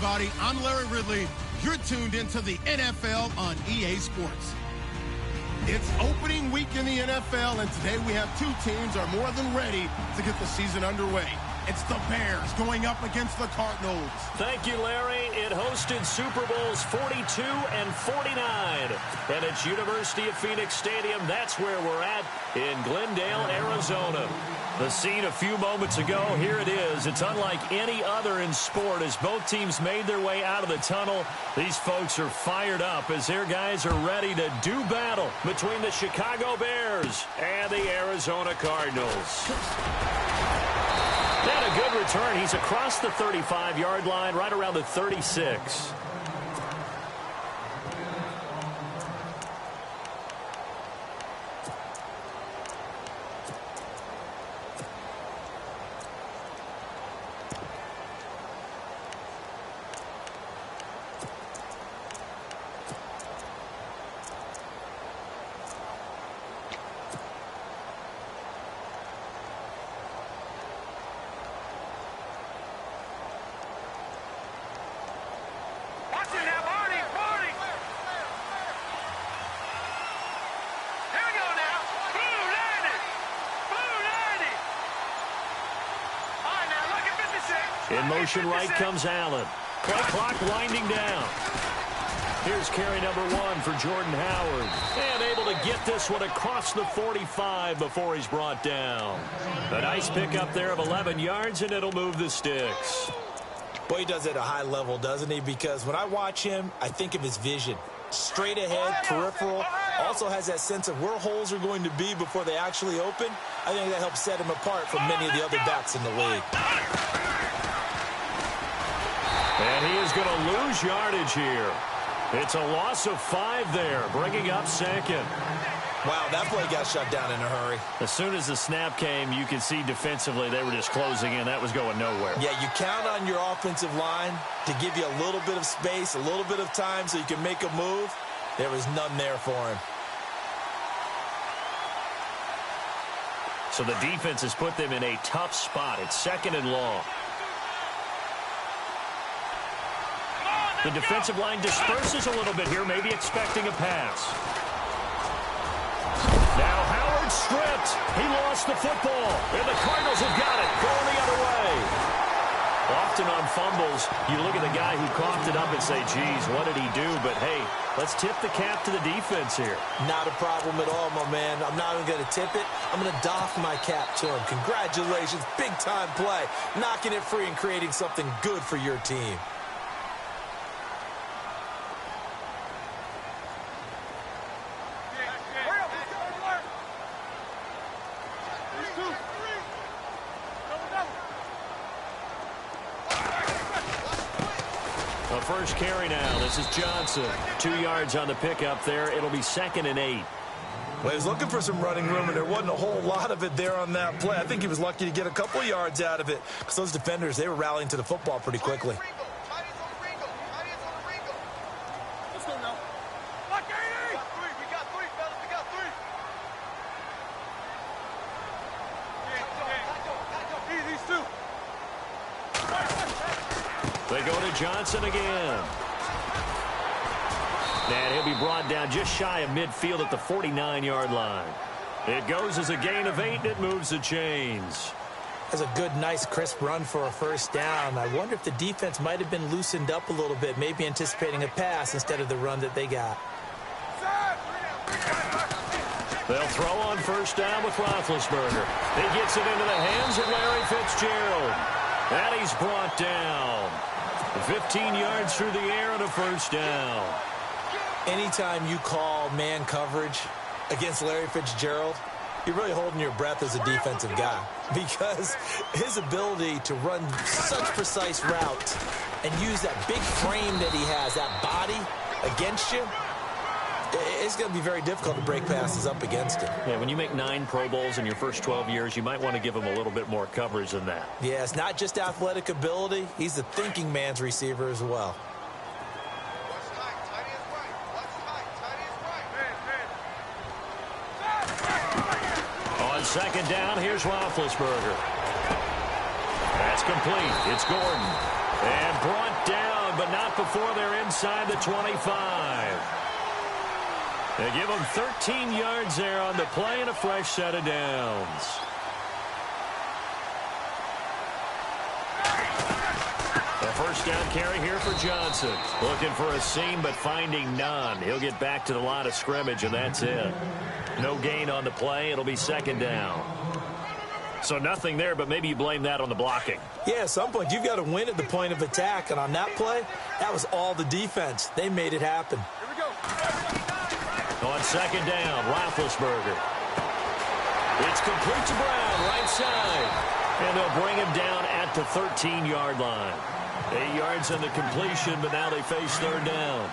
everybody. I'm Larry Ridley. You're tuned into the NFL on EA Sports. It's opening week in the NFL, and today we have two teams are more than ready to get the season underway. It's the Bears going up against the Cardinals. Thank you, Larry. It hosted Super Bowls 42 and 49. And it's University of Phoenix Stadium. That's where we're at in Glendale, Arizona. The scene a few moments ago, here it is. It's unlike any other in sport as both teams made their way out of the tunnel. These folks are fired up as their guys are ready to do battle between the Chicago Bears and the Arizona Cardinals. And a good return. He's across the 35-yard line, right around the 36. In motion right comes Allen. Play clock winding down. Here's carry number 1 for Jordan Howard. And able to get this one across the 45 before he's brought down. A nice pickup there of 11 yards, and it'll move the sticks. Boy, he does it at a high level, doesn't he? Because when I watch him, I think of his vision. Straight ahead, peripheral. Also has that sense of where holes are going to be before they actually open. I think that helps set him apart from many of the other backs in the league. And he is going to lose yardage here. It's a loss of 5 there, bringing up second. Wow, that play got shut down in a hurry. As soon as the snap came, you could see defensively they were just closing in. That was going nowhere. Yeah, you count on your offensive line to give you a little bit of space, a little bit of time so you can make a move. There was none there for him. So the defense has put them in a tough spot. It's second and long. The defensive line disperses a little bit here, maybe expecting a pass. Now Howard stripped. He lost the football, and the Cardinals have got it, going the other way. Often on fumbles, you look at the guy who coughed it up and say, geez, what did he do? But, hey, let's tip the cap to the defense here. Not a problem at all, my man. I'm not even going to tip it. I'm going to doff my cap to him. Congratulations, big-time play. Knocking it free and creating something good for your team. First carry now. This is Johnson. 2 yards on the pickup there. It'll be second and 8. Well, he was looking for some running room, and there wasn't a whole lot of it there on that play. I think he was lucky to get a couple of yards out of it because those defenders, they were rallying to the football pretty quickly. They go to Johnson again. And he'll be brought down just shy of midfield at the 49-yard line. It goes as a gain of 8, and it moves the chains. That's a good, nice, crisp run for a first down. I wonder if the defense might have been loosened up a little bit, maybe anticipating a pass instead of the run that they got. They'll throw on first down with Roethlisberger. He gets it into the hands of Larry Fitzgerald. And he's brought down. 15 yards through the air and a first down. Anytime you call man coverage against Larry Fitzgerald, you're really holding your breath as a defensive guy because his ability to run such precise routes and use that big frame that he has, that body against you, it's going to be very difficult to break passes up against him. Yeah, when you make 9 Pro Bowls in your first 12 years, you might want to give him a little bit more coverage than that. Yeah, it's not just athletic ability. He's the thinking man's receiver as well. On second down, here's Roethlisberger. That's complete. It's Gordon. And brought down good, but not before they're inside the 25. They give them 13 yards there on the play and a fresh set of downs. A first down carry here for Johnson. Looking for a seam, but finding none. He'll get back to the line of scrimmage, and that's it. No gain on the play. It'll be second down. So nothing there, but maybe you blame that on the blocking. Yeah, at some point, you've got to win at the point of attack. And on that play, that was all the defense. They made it happen. Here we go. On second down, Roethlisberger. It's complete to Brown, right side. And they'll bring him down at the 13-yard line. 8 yards on the completion, but now they face third down.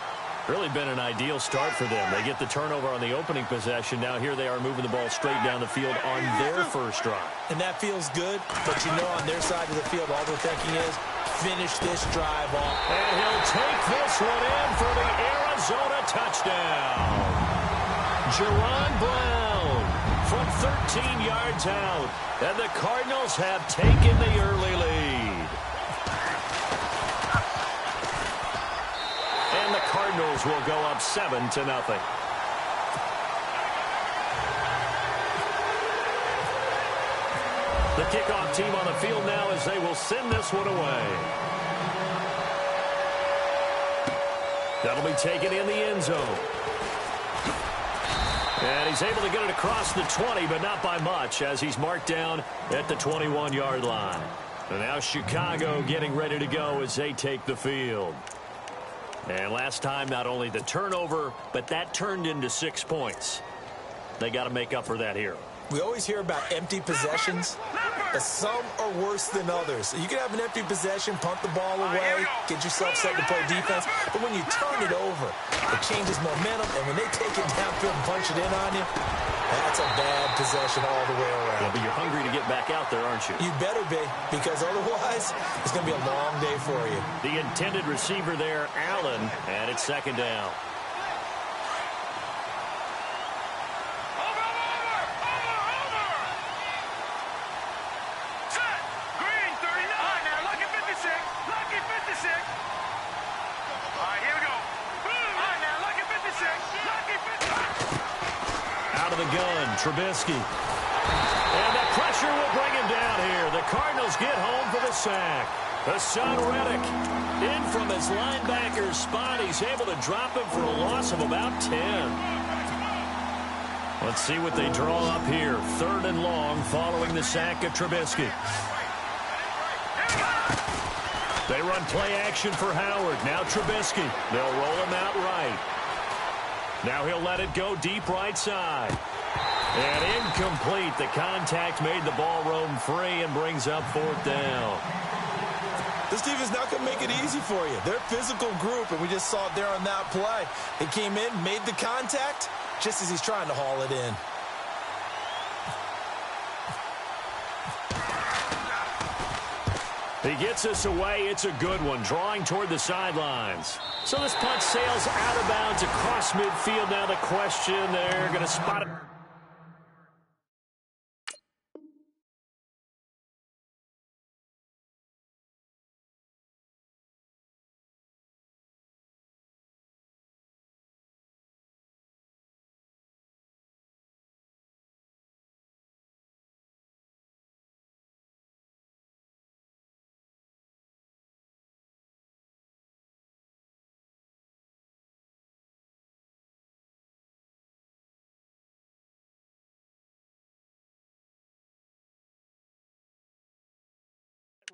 Really been an ideal start for them. They get the turnover on the opening possession. Now here they are moving the ball straight down the field on their first drive. And that feels good, but you know on their side of the field, all they're thinking is, finish this drive off. And he'll take this one in for the Arizona touchdown. Jerron Brown from 13 yards out. And the Cardinals have taken the early lead. And the Cardinals will go up 7-0. The kickoff team on the field now as they will send this one away. That'll be taken in the end zone. And he's able to get it across the 20, but not by much, as he's marked down at the 21-yard line. And now Chicago getting ready to go as they take the field. And last time, not only the turnover, but that turned into 6 points. They got to make up for that here. We always hear about empty possessions, but some are worse than others. You can have an empty possession, punt the ball away, get yourself set to play defense, but when you turn it over, it changes momentum, and when they take it downfield and punch it in on you, that's a bad possession all the way around. Yeah, but you're hungry to get back out there, aren't you? You better be, because otherwise, it's going to be a long day for you. The intended receiver there, Allen, and it's second down. Trubisky. And that pressure will bring him down here. The Cardinals get home for the sack. Hassan Reddick in from his linebacker spot. He's able to drop him for a loss of about 10. Let's see what they draw up here. 3rd and long following the sack of Trubisky. They run play action for Howard. Now Trubisky. They'll roll him out right. Now he'll let it go deep right side. And incomplete. The contact made the ball roam free and brings up 4th down. This team is not going to make it easy for you. They're a physical group, and we just saw it there on that play. He came in, made the contact, just as he's trying to haul it in. He gets us away. It's a good one, drawing toward the sidelines. So this punt sails out of bounds across midfield. Now the question, they're going to spot it.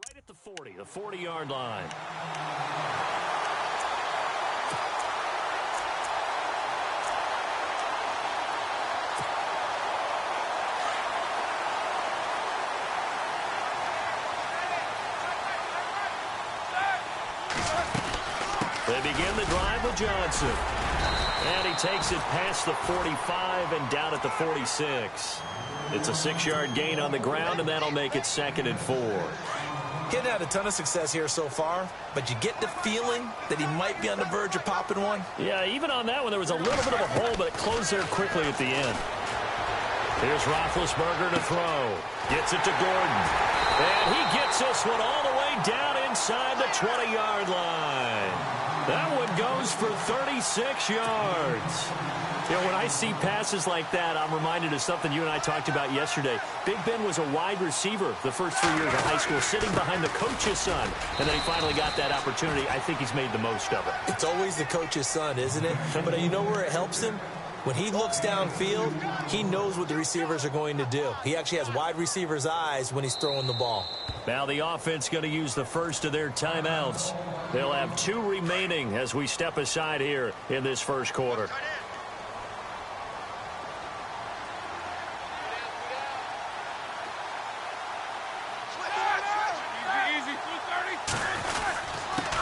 Right at the 40, the 40-yard line. They begin the drive with Johnson. And he takes it past the 45 and down at the 46. It's a 6-yard gain on the ground, and that'll make it 2nd and 4. Getting had a ton of success here so far, but you get the feeling that he might be on the verge of popping one. Yeah, even on that one, there was a little bit of a hole, but it closed there quickly at the end. Here's Roethlisberger to throw. Gets it to Gordon. And he gets this one all the way down inside the 20-yard line. That one goes for 36 yards. You know, when I see passes like that, I'm reminded of something you and I talked about yesterday. Big Ben was a wide receiver the first 3 years of high school, sitting behind the coach's son. And then he finally got that opportunity. I think he's made the most of it. It's always the coach's son, isn't it? But you know where it helps him? When he looks downfield, he knows what the receivers are going to do. He actually has wide receivers' eyes when he's throwing the ball. Now the offense going to use the first of their timeouts. They'll have 2 remaining as we step aside here in this first quarter.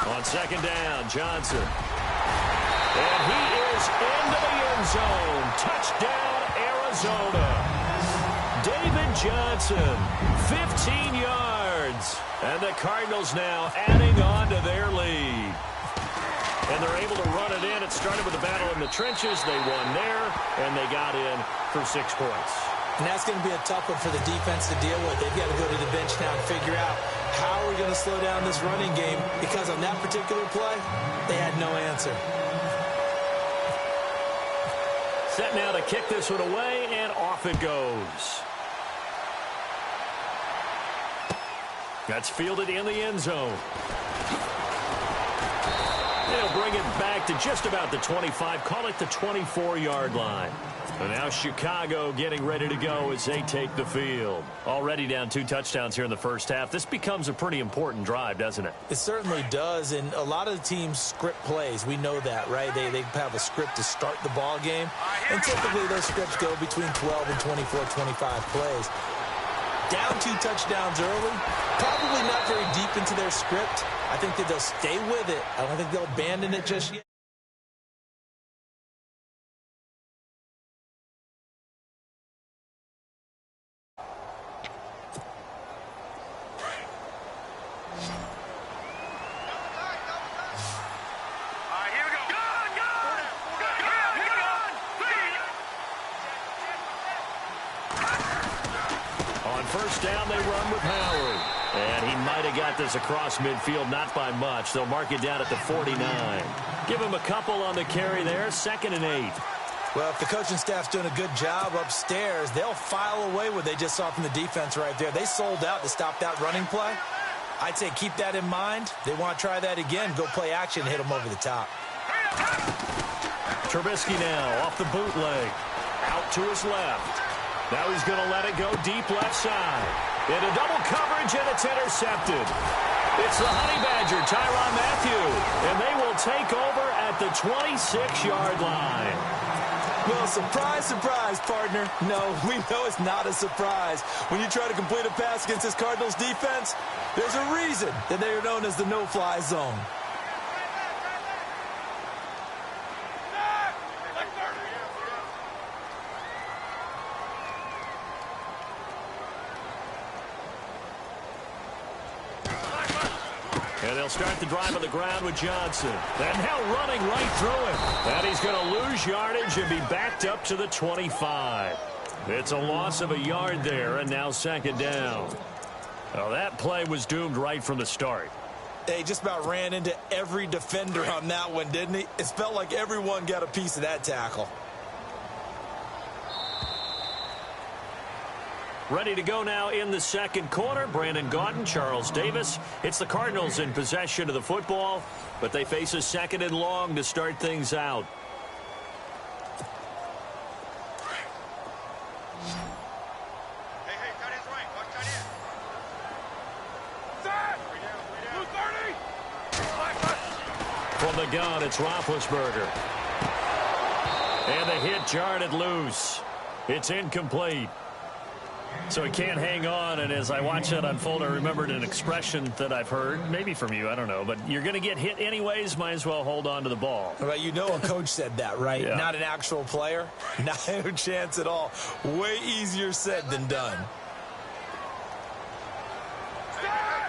On second down, Johnson. And he is into the end zone. Touchdown, Arizona. David Johnson, 15 yards. And the Cardinals now adding on to their lead. And they're able to run it in. It started with a battle in the trenches. They won there, and they got in for 6 points. And that's going to be a tough one for the defense to deal with. They've got to go to the bench now and figure out how we're going to slow down this running game, because on that particular play, they had no answer. Set now to kick this one away, and off it goes. That's fielded in the end zone. They'll bring it back to just about the 25, call it the 24-yard line. And now Chicago getting ready to go as they take the field. Already down 2 touchdowns here in the first half. This becomes a pretty important drive, doesn't it? It certainly does, and a lot of the teams script plays. We know that, right? They have a script to start the ball game, and typically those scripts go between 12 and 24, 25 plays. Down 2 touchdowns early, probably not very deep into their script. I think that they'll stay with it. I don't think they'll abandon it just yet. First down, they run with Howard. And he might have got this across midfield, not by much. They'll mark it down at the 49. Give him a couple on the carry there, 2nd and 8. Well, if the coaching staff's doing a good job upstairs, they'll file away what they just saw from the defense right there. They sold out to stop that running play. I'd say keep that in mind. They want to try that again, go play action, hit them over the top. Trubisky now off the bootleg. Out to his left. Now he's going to let it go deep left side. Into double coverage, and it's intercepted. It's the Honey Badger, Tyrann Mathieu, and they will take over at the 26-yard line. Well, surprise, surprise, partner. No, we know it's not a surprise. When you try to complete a pass against this Cardinals defense, there's a reason that they are known as the no-fly zone. And they'll start the drive on the ground with Johnson. And now running right through him. And he's going to lose yardage and be backed up to the 25. It's a loss of a yard there, and now 2nd down. Well, that play was doomed right from the start. They just about ran into every defender on that one, didn't he? It felt like everyone got a piece of that tackle. Ready to go now in the second quarter. Brandon Gaudin, Charles Davis. It's the Cardinals in possession of the football, but they face a 2nd and long to start things out. From the gun, it's Roethlisberger. And the hit jarred it loose. It's incomplete. So he can't hang on, and as I watch that unfold, I remembered an expression that I've heard, maybe from you, I don't know, but you're going to get hit anyways, might as well hold on to the ball. Well, you know a coach said that, right? Yeah. Not an actual player. No chance at all. Way easier said than done.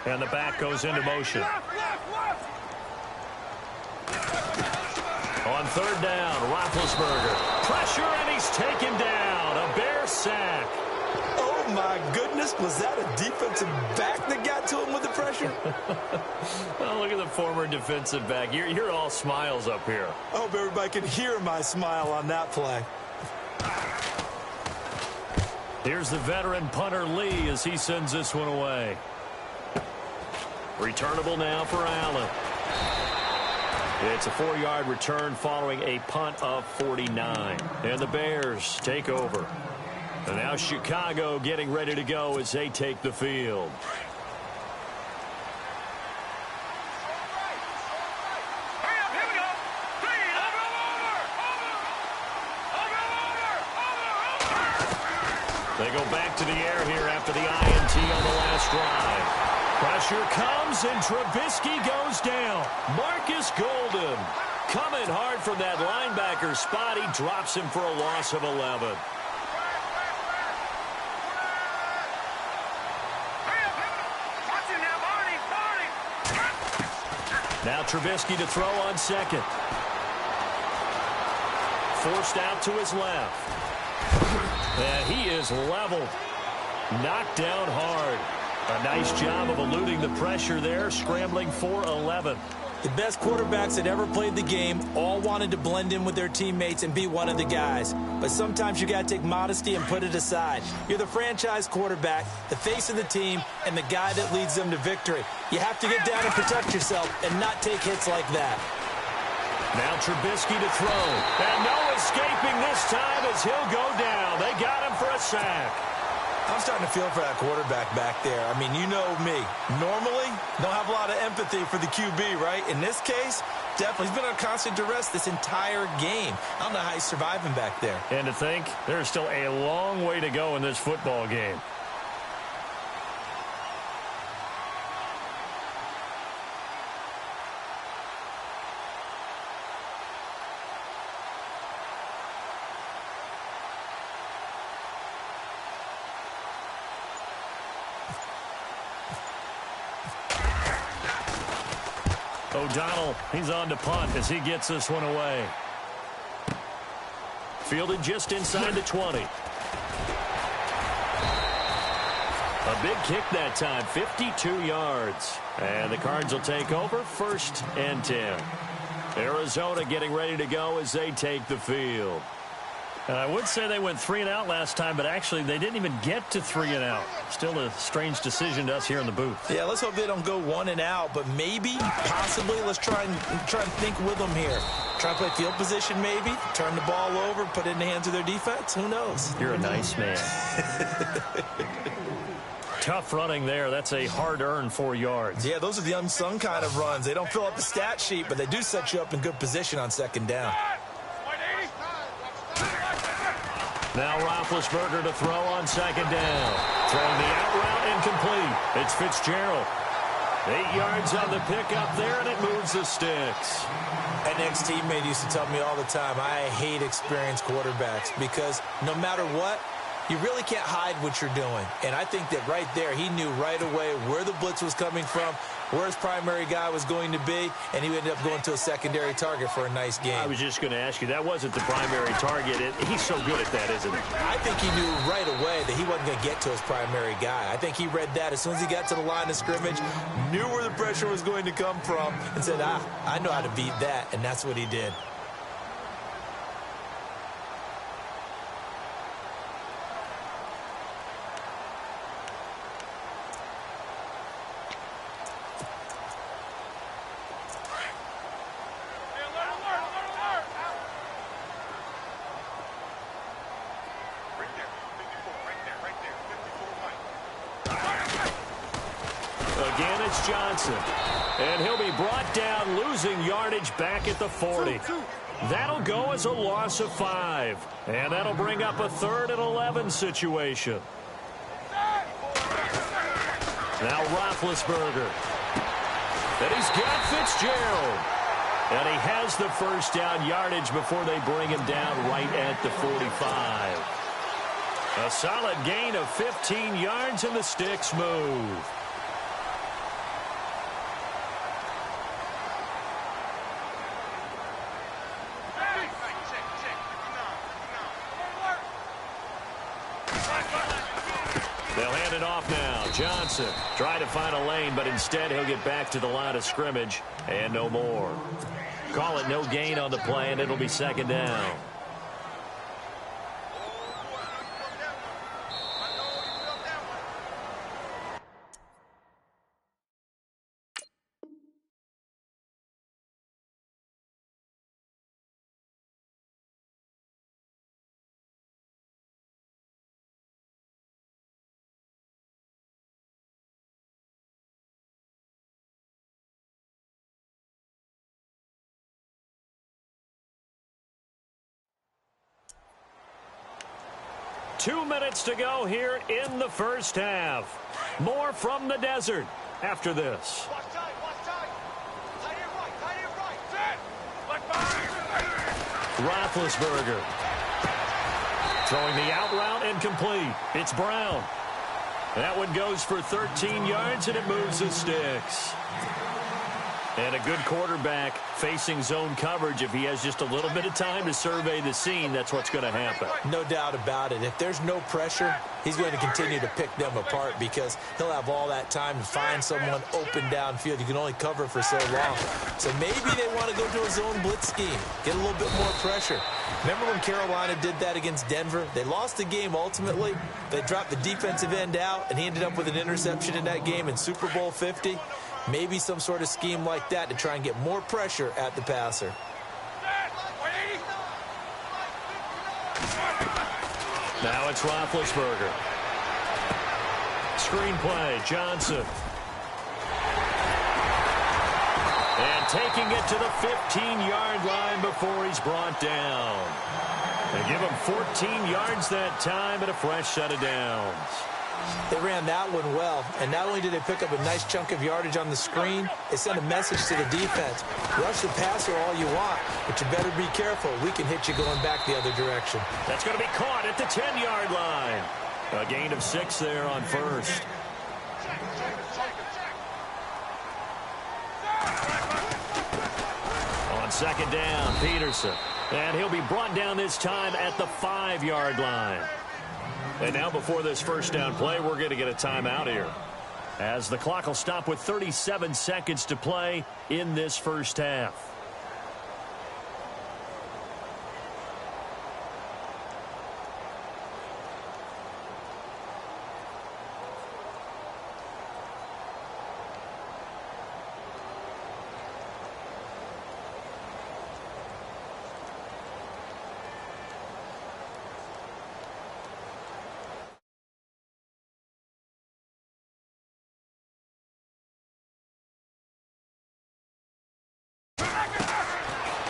And the back goes into motion. On 3rd down, Roethlisberger. Pressure, and he's taken down. A Bear sack. Oh, my goodness. Was that a defensive back that got to him with the pressure? Well, look at the former defensive back. You're all smiles up here. I hope everybody can hear my smile on that play. Here's the veteran punter Lee as he sends this one away. Returnable now for Allen. It's a 4-yard return following a punt of 49. And the Bears take over. And now Chicago getting ready to go as they take the field. They go back to the air here after the INT on the last drive. Pressure comes, and Trubisky goes down. Marcus Golden coming hard from that linebacker spot. He drops him for a loss of 11. Now Trubisky to throw on second. Forced out to his left. And he is leveled. Knocked down hard. A nice job of eluding the pressure there, scrambling for 11. The best quarterbacks that ever played the game all wanted to blend in with their teammates and be one of the guys. But sometimes you got to take modesty and put it aside. You're the franchise quarterback, the face of the team, and the guy that leads them to victory. You have to get down and protect yourself and not take hits like that. Now Trubisky to throw. And no escaping this time as he'll go down. They got him for a sack. I'm starting to feel for that quarterback back there. I mean, you know me. Normally, don't have a lot of empathy for the QB, right? In this case, definitely. He's been on constant duress this entire game. I don't know how he's surviving back there. And to think, there's still a long way to go in this football game. O'Donnell, he's on to punt as he gets this one away. Fielded just inside the 20. A big kick that time, 52 yards. And the Cards will take over 1st and 10. Arizona getting ready to go as they take the field. And I would say they went 3 and out last time, but actually they didn't even get to 3 and out. Still a strange decision to us here in the booth. Yeah, let's hope they don't go 1 and out, but maybe, possibly, let's try and think with them here. Try to play field position maybe, turn the ball over, put it in the hands of their defense. Who knows? You're a nice man. Tough running there. That's a hard-earned 4 yards. Yeah, those are the unsung kind of runs. They don't fill up the stat sheet, but they do set you up in good position on 2nd down. Now Roethlisberger to throw on 2nd down. Throwing the out route incomplete. It's Fitzgerald. 8 yards on the pickup there, and it moves the sticks. An ex-teammate used to tell me all the time, I hate experienced quarterbacks because no matter what, you really can't hide what you're doing. And I think that right there, he knew right away where the blitz was coming from, where his primary guy was going to be, and he ended up going to a secondary target for a nice game. I was just going to ask you, that wasn't the primary target. He's so good at that, isn't he? I think he knew right away that he wasn't going to get to his primary guy. I think he read that as soon as he got to the line of scrimmage, knew where the pressure was going to come from, and said, I know how to beat that, and that's what he did. Again, it's Johnson. And he'll be brought down, losing yardage back at the 40. That'll go as a loss of 5. And that'll bring up a 3rd and 11 situation. Now Roethlisberger. And he's got Fitzgerald. And he has the first down yardage before they bring him down right at the 45. A solid gain of 15 yards, and the sticks move. Johnson trying to find a lane, but instead he'll get back to the line of scrimmage and no more. Call it no gain on the play, and it'll be second down. Two minutes to go here in the first half. More from the desert after this. Roethlisberger throwing the out route and complete. It's Brown. That one goes for 13 yards, and it moves the sticks. And a good quarterback facing zone coverage. If he has just a little bit of time to survey the scene, that's what's going to happen. No doubt about it. If there's no pressure, he's going to continue to pick them apart because he'll have all that time to find someone open downfield. You can only cover for so long. So maybe they want to go to a zone blitz scheme, get a little bit more pressure. Remember when Carolina did that against Denver? They lost the game ultimately. They dropped the defensive end out, and he ended up with an interception in that game in Super Bowl 50. Maybe some sort of scheme like that to try and get more pressure at the passer. Now it's Roethlisberger. Screen play, Johnson. And taking it to the 15-yard line before he's brought down. They give him 14 yards that time and a fresh set of downs. They ran that one well, and not only did they pick up a nice chunk of yardage on the screen, they sent a message to the defense. Rush the passer all you want, but you better be careful. We can hit you going back the other direction. That's going to be caught at the 10-yard line. A gain of 6 there on first. On second down, Peterson. And he'll be brought down this time at the 5-yard line. And now before this first down play, we're going to get a timeout here, as the clock will stop with 37 seconds to play in this first half.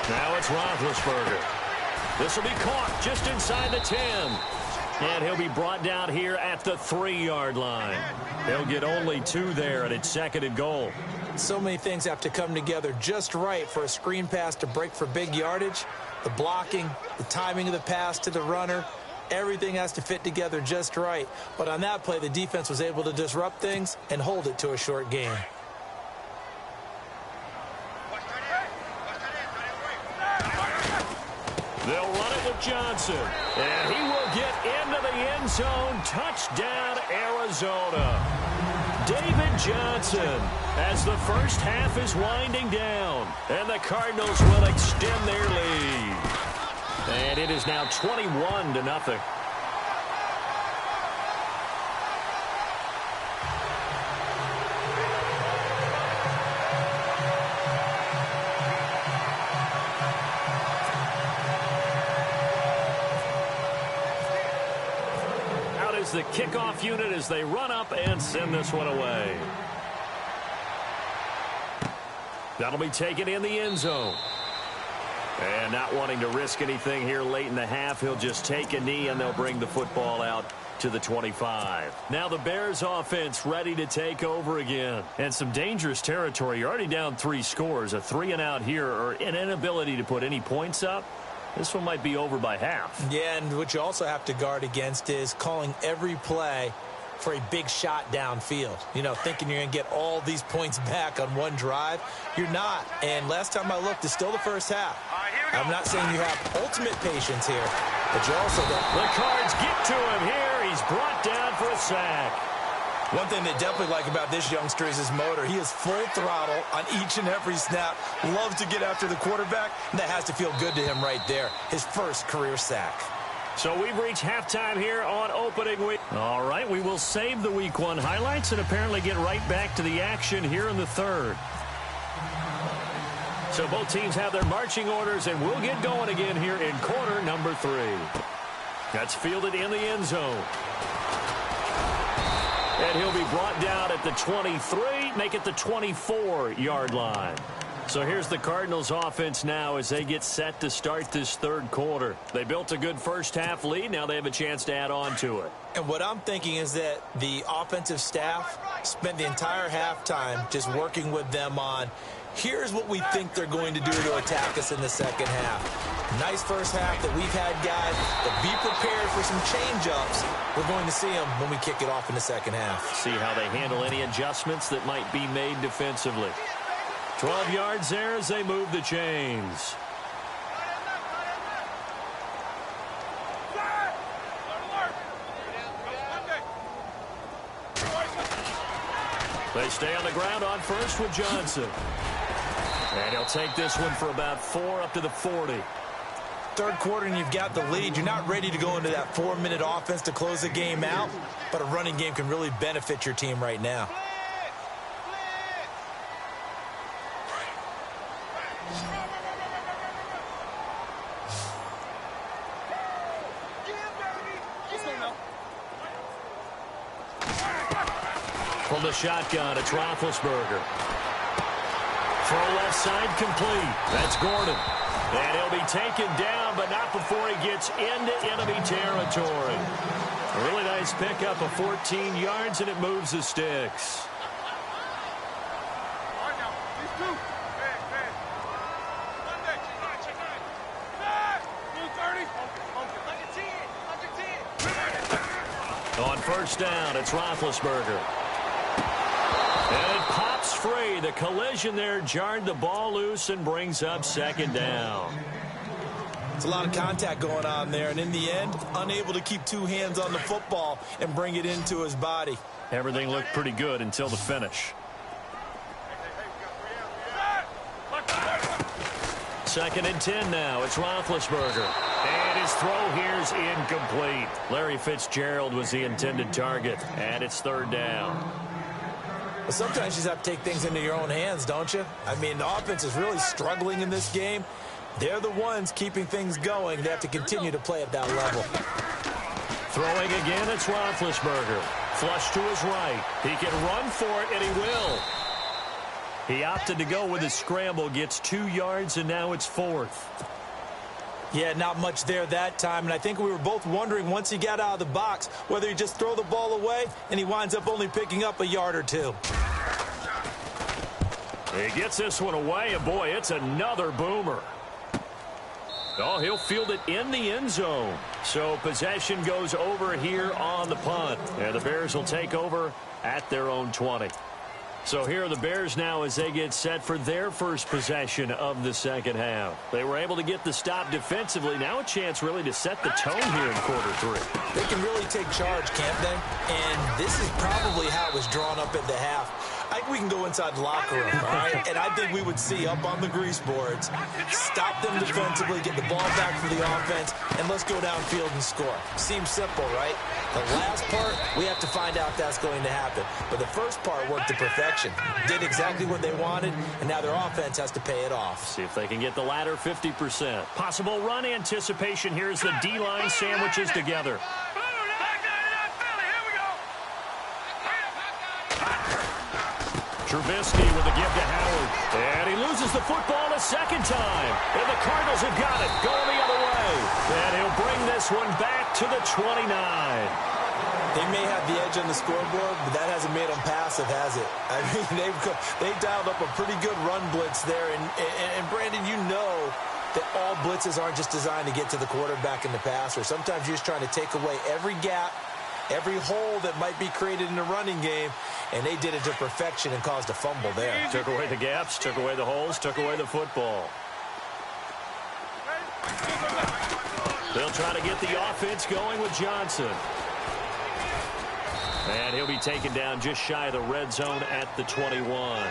Now it's Roethlisberger. This will be caught just inside the 10. And he'll be brought down here at the 3-yard line. They'll get only 2 there, and it's second and goal. So many things have to come together just right for a screen pass to break for big yardage. The blocking, the timing of the pass to the runner, everything has to fit together just right. But on that play, the defense was able to disrupt things and hold it to a short gain. They'll run it with Johnson, and he will get into the end zone. Touchdown, Arizona. David Johnson, as the first half is winding down, and the Cardinals will extend their lead. And it is now 21-0. The kickoff unit as they run up and send this one away. That'll be taken in the end zone. And not wanting to risk anything here late in the half, he'll just take a knee and they'll bring the football out to the 25. Now the Bears offense ready to take over again. And some dangerous territory. You're already down 3 scores. A 3-and-out here, or an inability to put any points up. This one might be over by half. Yeah, and what you also have to guard against is calling every play for a big shot downfield. You know, thinking you're going to get all these points back on one drive. You're not. And last time I looked, it's still the first half. I'm not saying you have ultimate patience here, but you also don't. The Cards get to him here. He's brought down for a sack. One thing they definitely like about this youngster is his motor. He is full throttle on each and every snap. Loves to get after the quarterback, and that has to feel good to him right there. His first career sack. So we've reached halftime here on opening week. All right, we will save the week 1 highlights and apparently get right back to the action here in the third. So both teams have their marching orders, and we'll get going again here in quarter number 3. That's fielded in the end zone. And he'll be brought down at the 23, make it the 24-yard line. So here's the Cardinals offense now as they get set to start this third quarter. They built a good first-half lead. Now they have a chance to add on to it. And what I'm thinking is that the offensive staff spent the entire halftime just working with them on, here's what we think they're going to do to attack us in the second half. Nice first half that we've had, guys, but be prepared for some change-ups. We're going to see them when we kick it off in the second half. See how they handle any adjustments that might be made defensively. 12 yards there as they move the chains. They stay on the ground on first with Johnson. And he'll take this one for about 4 up to the 40. Third quarter and you've got the lead. You're not ready to go into that 4-minute offense to close the game out, but a running game can really benefit your team right now. From the shotgun, it's Roethlisberger. Throw left side complete. That's Gordon. And he'll be taken down, but not before he gets into enemy territory. A really nice pickup of 14 yards, and it moves the sticks. On first down, it's Roethlisberger. And it pops free. The collision there jarred the ball loose and brings up second down. It's a lot of contact going on there, and in the end, unable to keep 2 hands on the football and bring it into his body. Everything looked pretty good until the finish. Second and 10 now. It's Roethlisberger. And his throw here's incomplete. Larry Fitzgerald was the intended target, and it's third down. Well, sometimes you just have to take things into your own hands, don't you? I mean, the offense is really struggling in this game. They're the ones keeping things going. They have to continue to play at that level. Throwing again, it's Roethlisberger. Flush to his right. He can run for it, and he will. He opted to go with his scramble, gets 2 yards, and now it's 4th. Yeah, not much there that time, and I think we were both wondering once he got out of the box whether he'd just throw the ball away, and he winds up only picking up a yard or 2. He gets this one away, and boy, it's another boomer. Oh, he'll field it in the end zone. So possession goes over here on the punt, and the Bears will take over at their own 20. So here are the Bears now as they get set for their first possession of the second half. They were able to get the stop defensively. Now a chance really to set the tone here in quarter 3. They can really take charge, can't they? And this is probably how it was drawn up at the half. I think we can go inside the locker room, all right? And I think we would see up on the grease boards, stop them defensively, get the ball back for the offense, and let's go downfield and score. Seems simple, right? The last part, we have to find out if that's going to happen. But the first part worked to perfection. Did exactly what they wanted, and now their offense has to pay it off. See if they can get the latter 50%. Possible run anticipation here as the D-line sandwiches together. Trubisky with the give to Howard. And he loses the football a second time. And the Cardinals have got it. Going the other way. And he'll bring this one back to the 29. They may have the edge on the scoreboard, but that hasn't made them passive, has it? I mean, they've dialed up a pretty good run blitz there. And Brandon, you know that all blitzes aren't just designed to get to the quarterback in the passer. Sometimes you're just trying to take away every gap, every hole that might be created in the running game, and they did it to perfection and caused a fumble there. Took away the gaps, took away the holes, took away the football. They'll try to get the offense going with Johnson. And he'll be taken down just shy of the red zone at the 21.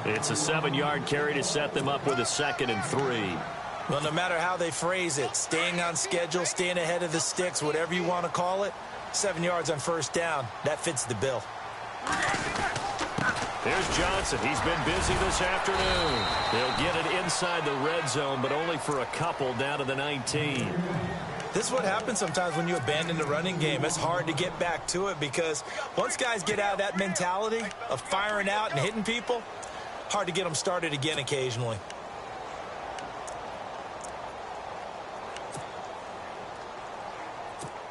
It's a 7-yard carry to set them up with a 2nd and 3. Well, no matter how they phrase it, staying on schedule, staying ahead of the sticks, whatever you want to call it, 7 yards on first down, that fits the bill. Here's Johnson. He's been busy this afternoon. They'll get it inside the red zone, but only for a couple down to the 19. This is what happens sometimes when you abandon the running game. It's hard to get back to it because once guys get out of that mentality of firing out and hitting people, hard to get them started again occasionally.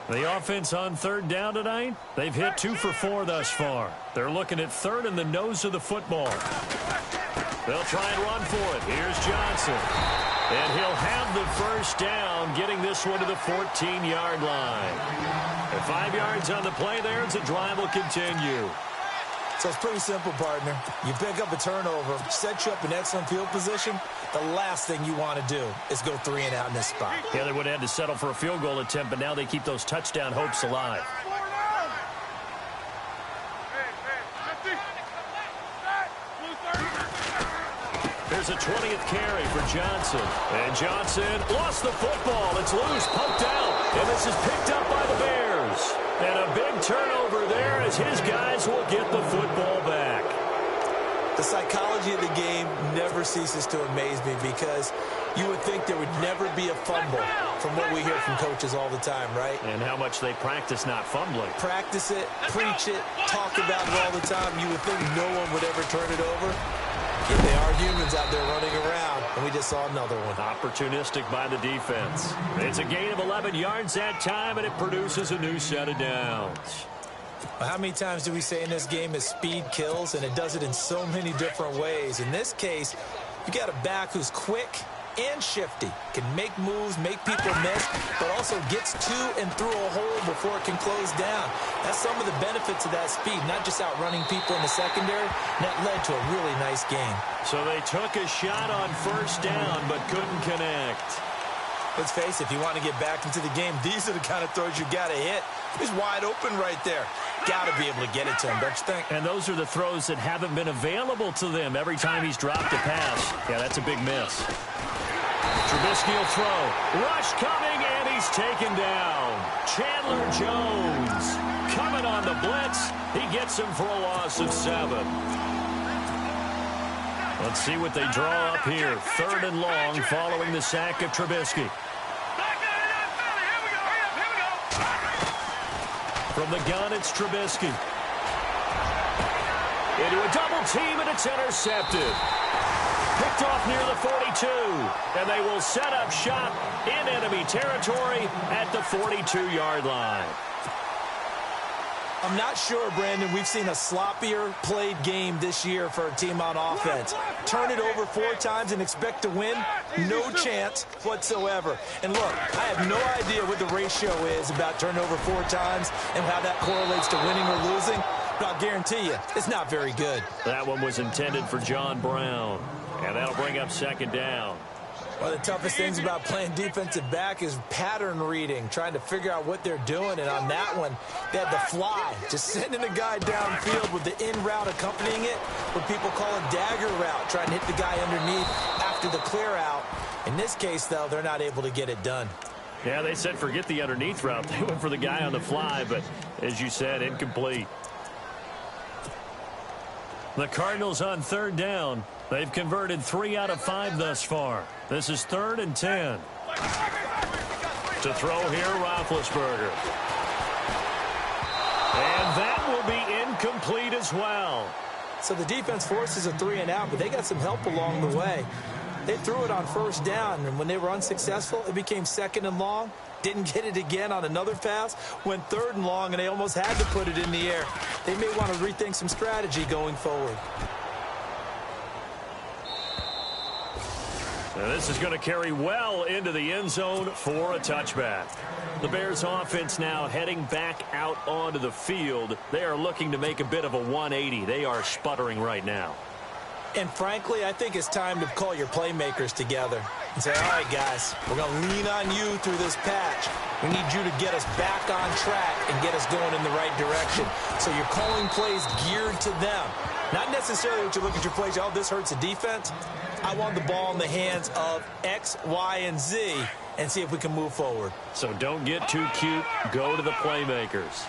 The offense on 3rd down tonight, they've hit 2 for 4 thus far. They're looking at 3rd in the nose of the football. They'll try and run for it. Here's Johnson. And he'll have the first down, getting this one to the 14-yard line. And 5 yards on the play there as the drive will continue. So it's pretty simple, partner. You pick up a turnover, set you up in excellent field position. The last thing you want to do is go 3 and out in this spot. Yeah, they would have had to settle for a field goal attempt, but now they keep those touchdown hopes alive. There's a 20th carry for Johnson. And Johnson lost the football. It's loose, poked out. And this is picked up by the Bears. And a big turnover there as his guys will get the football back. The psychology of the game never ceases to amaze me because you would think there would never be a fumble from what we hear from coaches all the time, right? And how much they practice not fumbling. Practice it, preach it, talk about it all the time. You would think no one would ever turn it over. Yet they are humans out there running around, and we just saw another one. Opportunistic by the defense. It's a gain of 11 yards that time, and it produces a new set of downs. Well, how many times do we say in this game is speed kills, and it does it in so many different ways. In this case, you got a back who's quick and shifty, can make moves, make people miss, but also gets to and through a hole before it can close down. That's some of the benefits of that speed, not just outrunning people in the secondary. That led to a really nice game. So they took a shot on first down, but couldn't connect. Let's face it, if you want to get back into the game, these are the kind of throws you got to hit. He's wide open right there. Got to be able to get it to him, don't you think? And those are the throws that haven't been available to them every time he's dropped a pass. Yeah, that's a big miss. Trubisky will throw. Rush coming, and he's taken down. Chandler Jones coming on the blitz. He gets him for a loss of 7. Let's see what they draw up here. 3rd and long following the sack of Trubisky. From the gun, it's Trubisky. Into a double team, and it's intercepted. Picked off near the 42, and they will set up shop in enemy territory at the 42-yard line. I'm not sure, Brandon, we've seen a sloppier played game this year for a team on offense. Turn it over 4 times and expect to win? No chance whatsoever. And look, I have no idea what the ratio is about turning over 4 times and how that correlates to winning or losing, but I'll guarantee you, it's not very good. That one was intended for John Brown, and that'll bring up 2nd down. One of the toughest things about playing defensive back is pattern reading, trying to figure out what they're doing. And on that one, they had the fly, just sending a guy downfield with the in route accompanying it, what people call a dagger route, trying to hit the guy underneath after the clear out. In this case, though, they're not able to get it done. Yeah, they said forget the underneath route. They went for the guy on the fly, but as you said, incomplete. The Cardinals on 3rd down. They've converted 3 out of 5 thus far. This is 3rd and 10. To throw here, Roethlisberger. And that will be incomplete as well. So the defense forces a 3 and out, but they got some help along the way. They threw it on 1st down, and when they were unsuccessful, it became 2nd and long. Didn't get it again on another pass. Went 3rd and long, and they almost had to put it in the air. They may want to rethink some strategy going forward. And this is going to carry well into the end zone for a touchback. The Bears offense now heading back out onto the field. They are looking to make a bit of a 180. They are sputtering right now. And frankly, I think it's time to call your playmakers together and say, all right, guys, we're going to lean on you through this patch. We need you to get us back on track and get us going in the right direction. So you're calling plays geared to them. Not necessarily that you look at your plays, oh, this hurts the defense. I want the ball in the hands of X, Y, and Z and see if we can move forward. So don't get too cute. Go to the playmakers.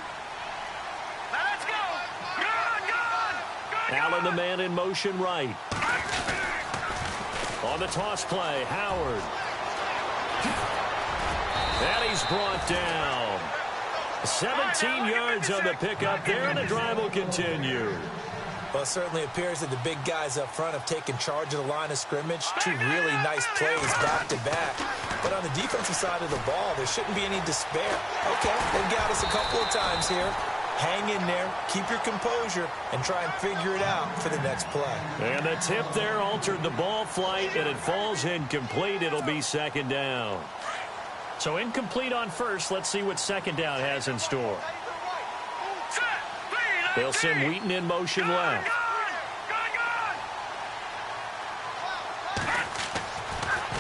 Let's go. Allen, the man in motion right. On the toss play, Howard. And he's brought down. 17 yards on the pickup there, and the drive will continue. Well, it certainly appears that the big guys up front have taken charge of the line of scrimmage. Two really nice plays back-to-back. But on the defensive side of the ball, there shouldn't be any despair. Okay, they've got us a couple of times here. Hang in there, keep your composure, and try and figure it out for the next play. And the tip there altered the ball flight, and it falls incomplete. It'll be second down. So incomplete on first. Let's see what second down has in store. They'll send Wheaton in motion left.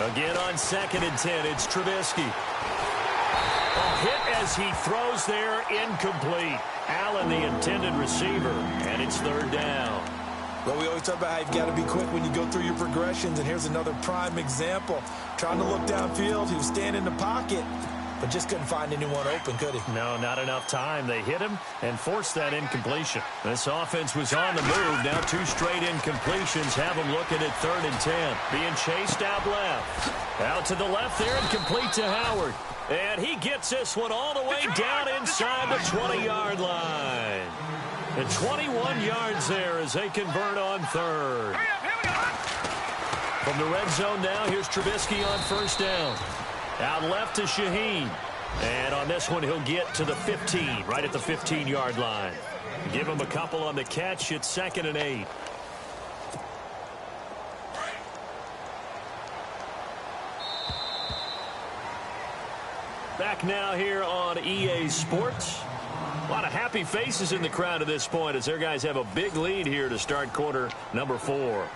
Again on 2nd and 10, it's Trubisky. A hit as he throws there, incomplete. Allen, the intended receiver, and it's third down. Well, we always talk about how you've got to be quick when you go through your progressions, and here's another prime example. Trying to look downfield, he was standing in the pocket, but just couldn't find anyone open, could he? No, not enough time. They hit him and forced that incompletion. This offense was on the move. Now 2 straight incompletions have them looking at 3rd and 10. Being chased out left. Out to the left there and complete to Howard. And he gets this one all the way down inside the 20-yard line. And 21 yards there as they convert on 3rd. From the red zone now, here's Trubisky on 1st down. Out left to Shaheen. And on this one, he'll get to the 15, right at the 15-yard line. Give him a couple on the catch. It's 2nd and 8. Back now here on EA Sports. A lot of happy faces in the crowd at this point as their guys have a big lead here to start quarter number 4.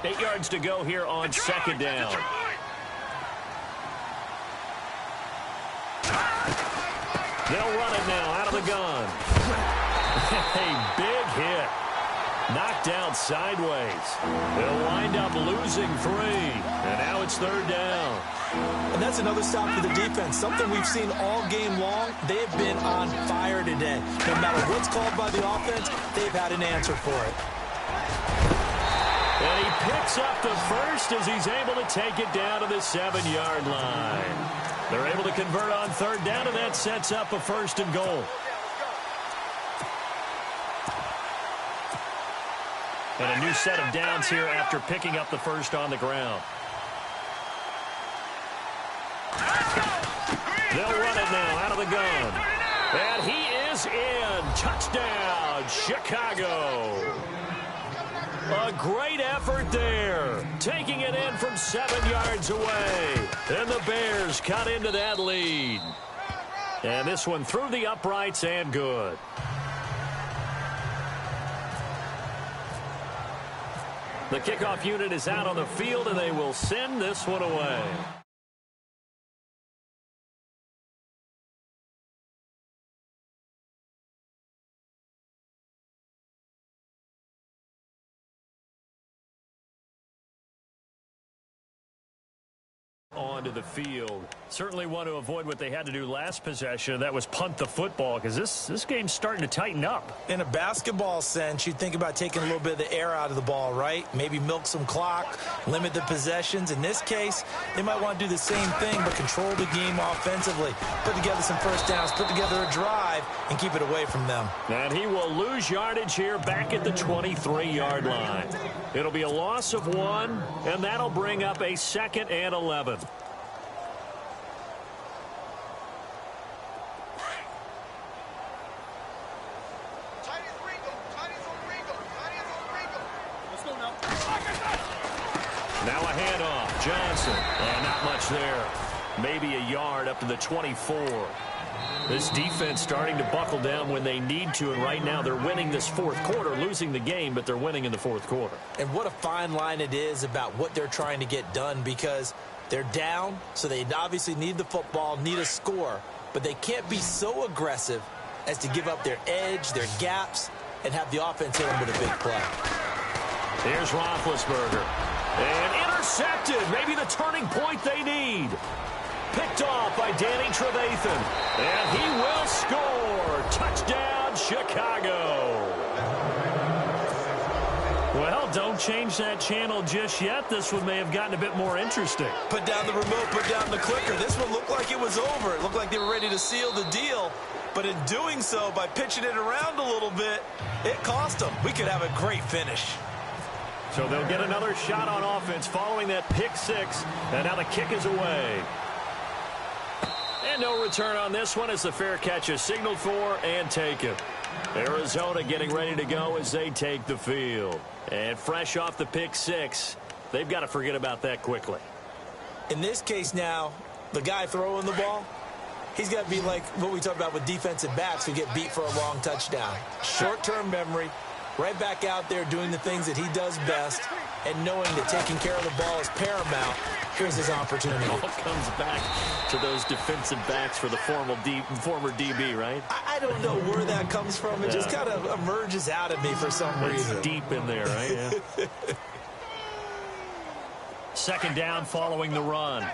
8 yards to go here on 2nd down. They'll run it now out of the gun. A big hit. Knocked down sideways. They'll wind up losing 3. And now it's 3rd down. And that's another stop for the defense. Something we've seen all game long. They've been on fire today. No matter what's called by the offense, they've had an answer for it. And he picks up the first as he's able to take it down to the 7-yard line. They're able to convert on 3rd down, and that sets up a 1st and goal. And a new set of downs here after picking up the first on the ground. They'll run it now out of the gun. And he is in. Touchdown, Chicago. A great effort there. Taking it in from 7 yards away. And the Bears cut into that lead. And this one through the uprights and good. The kickoff unit is out on the field, and they will send this one away. Onto the field. Certainly want to avoid what they had to do last possession. That was punt the football, because this game's starting to tighten up. In a basketball sense, you'd think about taking a little bit of the air out of the ball, right? Maybe milk some clock, limit the possessions. In this case, they might want to do the same thing, but control the game offensively. Put together some first downs, put together a drive, and keep it away from them. And he will lose yardage here back at the 23-yard line. It'll be a loss of 1, and that'll bring up a 2nd and 11. Now a handoff. Johnson. And not much there. maybe a yard up to the 24. This defense starting to buckle down when they need to, and right now they're winning this fourth quarter, losing the game, but they're winning in the fourth quarter. And what a fine line it is about what they're trying to get done, because they're down, so they obviously need the football, need a score, but they can't be so aggressive as to give up their edge, their gaps, and have the offense hit them with a big play. Here's Roethlisberger. And intercepted. Maybe the turning point they need. Picked off by Danny Trevathan. And he will score. Touchdown, Chicago. Well, don't change that channel just yet. This one may have gotten a bit more interesting. Put down the remote, put down the clicker. This one looked like it was over. It looked like they were ready to seal the deal. But in doing so, by pitching it around a little bit, it cost them. We could have a great finish. So they'll get another shot on offense following that pick six. And now the kick is away. And no return on this one as the fair catch is signaled for and taken. Arizona getting ready to go as they take the field. And fresh off the pick six, they've got to forget about that quickly. In this case now, the guy throwing the ball, he's got to be like what we talked about with defensive backs who get beat for a long touchdown. Short-term memory, right back out there doing the things that he does best, and knowing that taking care of the ball is paramount. Here's his opportunity. It all comes back to those defensive backs for the former DB, right? I don't know where that comes from. It just kind of emerges out of me for some reason. It's deep in there, right? Yeah. Second down following the run.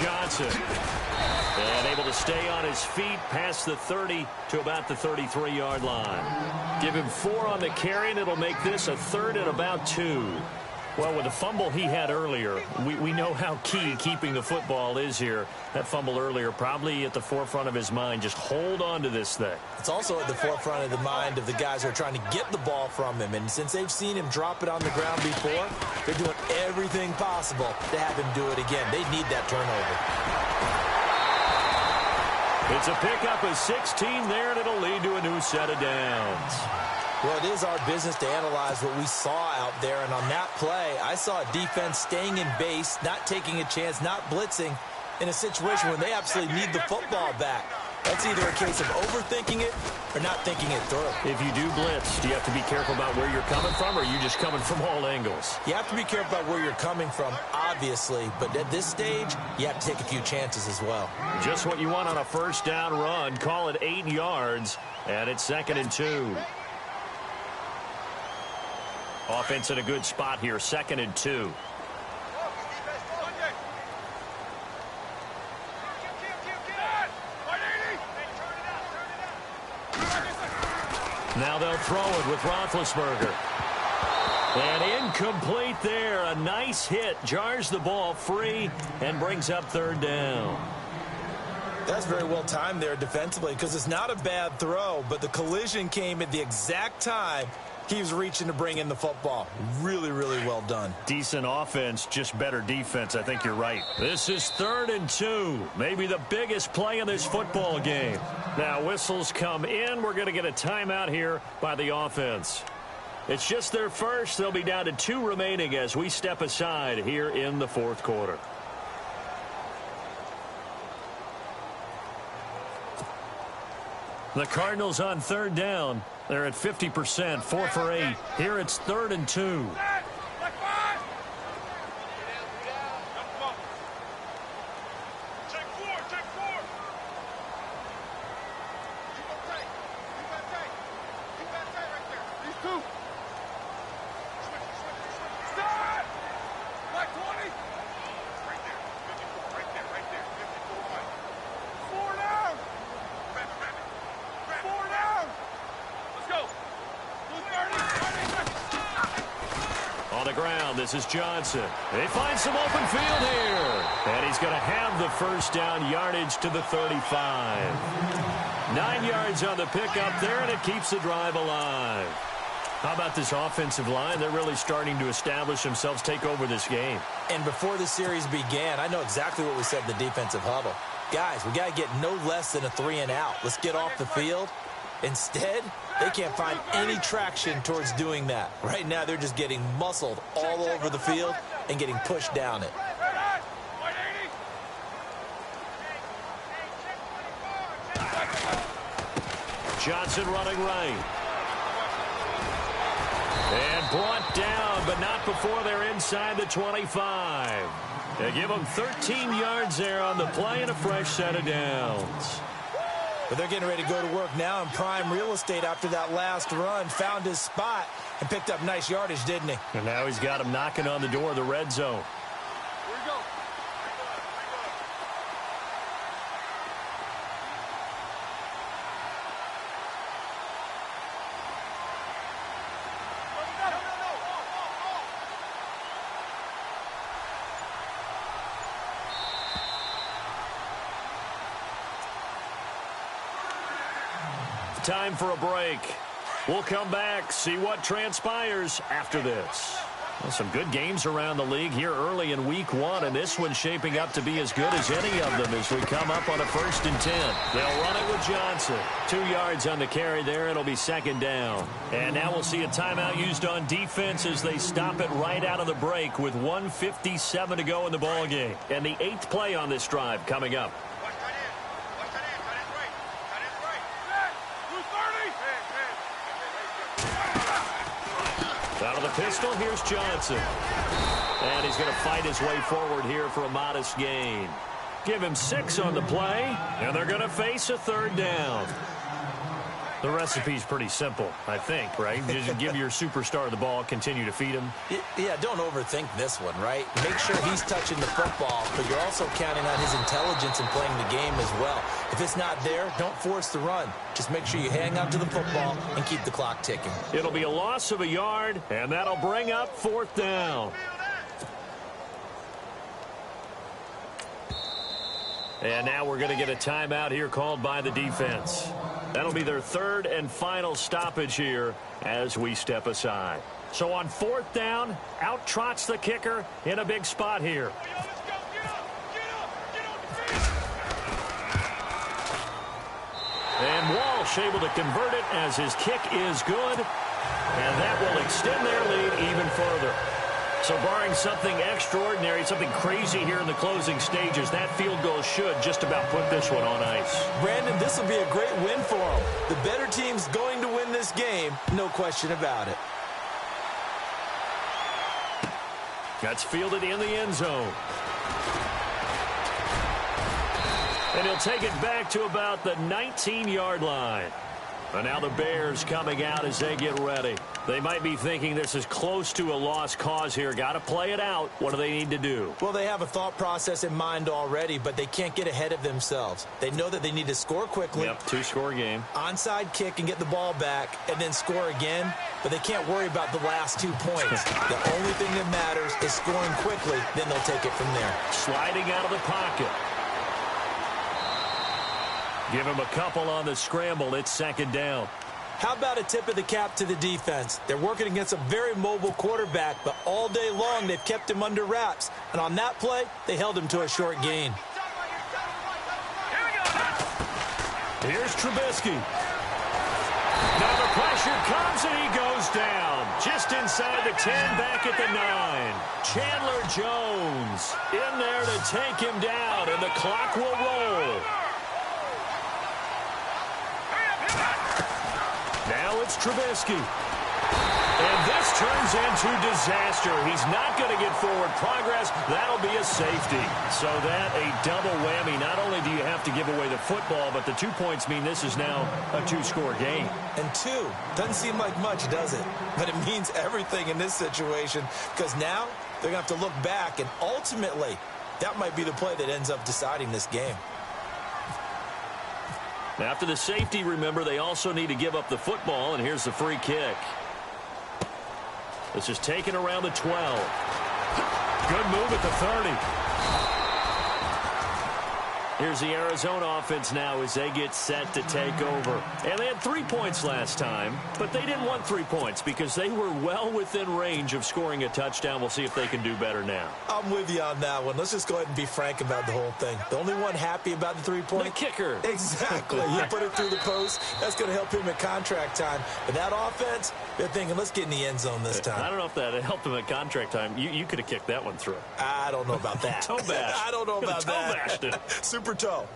Johnson. And able to stay on his feet past the 30 to about the 33-yard line. Give him 4 on the carry, and it'll make this a third and about 2. Well, with the fumble he had earlier, we know how key keeping the football is here. That fumble earlier probably at the forefront of his mind. Just hold on to this thing. It's also at the forefront of the mind of the guys who are trying to get the ball from him. And since they've seen him drop it on the ground before, they're doing everything possible to have him do it again. They need that turnover. It's a pickup of 16 there, and it'll lead to a new set of downs. Well, it is our business to analyze what we saw out there, and on that play, I saw a defense staying in base, not taking a chance, not blitzing, in a situation when they absolutely need the football back. That's either a case of overthinking it or not thinking it through. If you do blitz, do you have to be careful about where you're coming from, or are you just coming from all angles? You have to be careful about where you're coming from, obviously, but at this stage, you have to take a few chances as well. Just what you want on a first down run. Call it 8 yards, and it's 2nd and 2. Offense in a good spot here, 2nd and 2. Now they'll throw it with Roethlisberger. And incomplete there. A nice hit. Jars the ball free and brings up 3rd down. That's very well timed there defensively, because it's not a bad throw, but the collision came at the exact time he was reaching to bring in the football. Really, really well done. Decent offense, just better defense. I think you're right. This is 3rd and 2. Maybe the biggest play in this football game. Now whistles come in. We're going to get a timeout here by the offense. It's just their first. They'll be down to 2 remaining as we step aside here in the 4th quarter. The Cardinals on 3rd down. They're at 50%, 4 for 8. Here it's 3rd and 2. This is Johnson. They find some open field here. And he's going to have the first down, yardage to the 35. 9 yards on the pickup there, and it keeps the drive alive. How about this offensive line? They're really starting to establish themselves, take over this game. And before the series began, I know exactly what we said in the defensive huddle. Guys, we got to get no less than a 3 and out. Let's get off the field Instead, they can't find any traction towards doing that. Right now, they're just getting muscled all over the field and getting pushed down it. Johnson running right. And brought down, but not before they're inside the 25. They give them 13 yards there on the play and a fresh set of downs. But they're getting ready to go to work now in prime real estate after that last run. Found his spot and picked up nice yardage, didn't he? And now he's got him knocking on the door of the red zone. Here we go. Time for a break. We'll come back, see what transpires after this. Well, some good games around the league here early in week 1, and this one's shaping up to be as good as any of them as we come up on a 1st and 10. They'll run it with Johnson. 2 yards on the carry there. It'll be 2nd down. And now we'll see a timeout used on defense as they stop it right out of the break with 1:57 to go in the ballgame. And the 8th play on this drive coming up. Out of the pistol, here's Johnson. And he's going to fight his way forward here for a modest gain. Give him 6 on the play, and they're going to face a 3rd down. The recipe's pretty simple, I think, right? Just give your superstar the ball, continue to feed him. Yeah, don't overthink this one, right? Make sure he's touching the football, but you're also counting on his intelligence in playing the game as well. If it's not there, don't force the run. Just make sure you hang on to the football and keep the clock ticking. It'll be a loss of a yard, and that'll bring up 4th down. And now we're going to get a timeout here called by the defense. That'll be their 3rd and final stoppage here as we step aside. So on 4th down, out trots the kicker in a big spot here. And Walsh able to convert it as his kick is good. And that will extend their lead even further. So barring something extraordinary, something crazy here in the closing stages, that field goal should just about put this one on ice. Brandon, this will be a great win for them. The better team's going to win this game, no question about it. That's fielded in the end zone. And he'll take it back to about the 19-yard line. And now the Bears coming out as they get ready. They might be thinking this is close to a lost cause here. Got to play it out. What do they need to do? Well, they have a thought process in mind already, but they can't get ahead of themselves. They know that they need to score quickly. Yep, 2-score game. Onside kick and get the ball back and then score again, but they can't worry about the last 2 points. The only thing that matters is scoring quickly, then they'll take it from there. Sliding out of the pocket. Give him a couple on the scramble. It's 2nd down. How about a tip of the cap to the defense? They're working against a very mobile quarterback, but all day long they've kept him under wraps. And on that play, they held him to a short gain. Here's Trubisky. Now the pressure comes and he goes down. Just inside the 10, back at the 9. Chandler Jones in there to take him down, and the clock will roll. Now it's Trubisky. And this turns into disaster. He's not going to get forward progress. That'll be a safety. So that a double whammy. Not only do you have to give away the football, but the 2 points mean this is now a 2-score game. And 2 doesn't seem like much, does it? But it means everything in this situation, because now they're going to have to look back, and ultimately that might be the play that ends up deciding this game. After the safety, remember, they also need to give up the football, and here's the free kick. This is taken around the 12. Good move at the 30. Here's the Arizona offense now as they get set to take over. And they had 3 points last time, but they didn't want 3 points because they were well within range of scoring a touchdown. We'll see if they can do better now. I'm with you on that one. Let's just go ahead and be frank about the whole thing. The only one happy about the 3-point? The kicker. Exactly. You put it through the post. That's going to help him at contract time. But that offense, they're thinking, let's get in the end zone this time. I don't know if that helped him at contract time. You could have kicked that one through. I don't know about that. Toe bash. I don't know about toe that. bashed it. Super toe.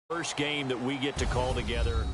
First game that we get to call together